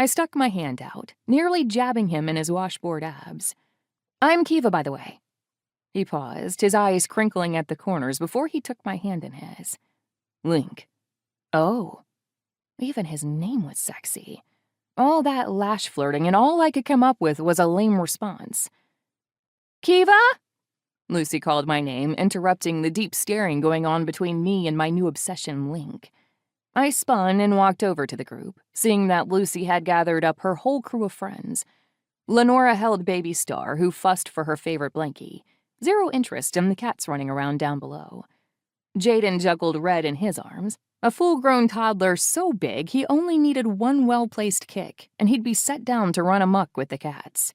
I stuck my hand out, nearly jabbing him in his washboard abs. "I'm Kiva, by the way." He paused, his eyes crinkling at the corners before he took my hand in his. "Link." Oh. Even his name was sexy. All that lash flirting, and all I could come up with was a lame response. "Kiva?" Lucy called my name, interrupting the deep staring going on between me and my new obsession, Link. I spun and walked over to the group, seeing that Lucy had gathered up her whole crew of friends. Lenora held baby Star, who fussed for her favorite blankie. Zero interest in the cats running around down below. Jaden juggled Red in his arms, a full-grown toddler so big he only needed one well-placed kick, and he'd be set down to run amok with the cats.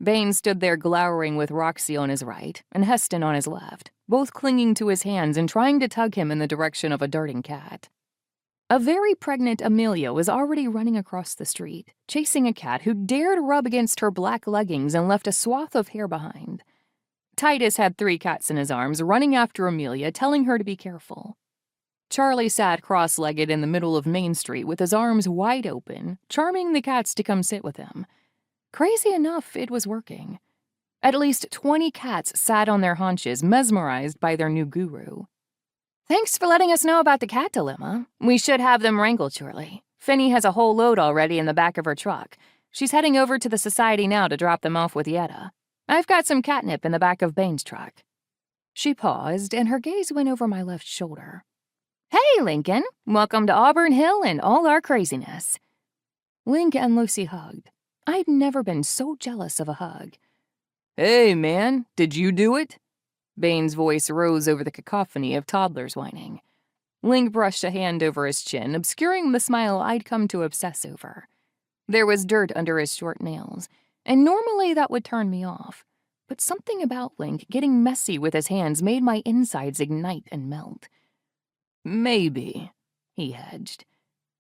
Bane stood there glowering with Roxy on his right and Heston on his left, both clinging to his hands and trying to tug him in the direction of a darting cat. A very pregnant Amelia was already running across the street, chasing a cat who dared rub against her black leggings and left a swath of hair behind. Titus had 3 cats in his arms, running after Amelia, telling her to be careful. Charlie sat cross-legged in the middle of Main Street with his arms wide open, charming the cats to come sit with him. Crazy enough, it was working. At least 20 cats sat on their haunches, mesmerized by their new guru. "Thanks for letting us know about the cat dilemma. We should have them wrangled shortly. Finny has a whole load already in the back of her truck. She's heading over to the society now to drop them off with Yetta. I've got some catnip in the back of Bane's truck." She paused, and her gaze went over my left shoulder. "Hey, Lincoln! Welcome to Auburn Hill and all our craziness." Link and Lucy hugged. I'd never been so jealous of a hug. "Hey, man, did you do it?" Bane's voice rose over the cacophony of toddlers whining. Link brushed a hand over his chin, obscuring the smile I'd come to obsess over. There was dirt under his short nails, and normally that would turn me off. But something about Link getting messy with his hands made my insides ignite and melt. "Maybe," he hedged.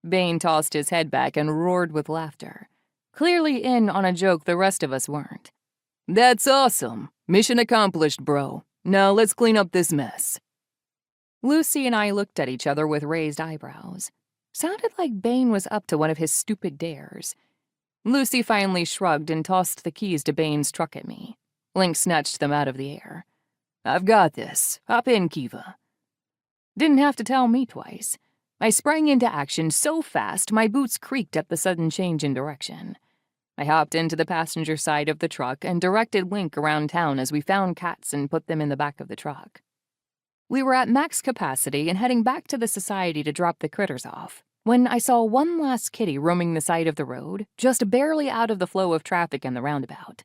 Bane tossed his head back and roared with laughter. Clearly in on a joke the rest of us weren't. "That's awesome. Mission accomplished, bro. Now let's clean up this mess." Lucy and I looked at each other with raised eyebrows. Sounded like Bane was up to one of his stupid dares. Lucy finally shrugged and tossed the keys to Bane's truck at me. Link snatched them out of the air. "I've got this. Hop in, Kiva." Didn't have to tell me twice. I sprang into action so fast my boots creaked at the sudden change in direction. I hopped into the passenger side of the truck and directed Link around town as we found cats and put them in the back of the truck. We were at max capacity and heading back to the society to drop the critters off, when I saw one last kitty roaming the side of the road, just barely out of the flow of traffic in the roundabout.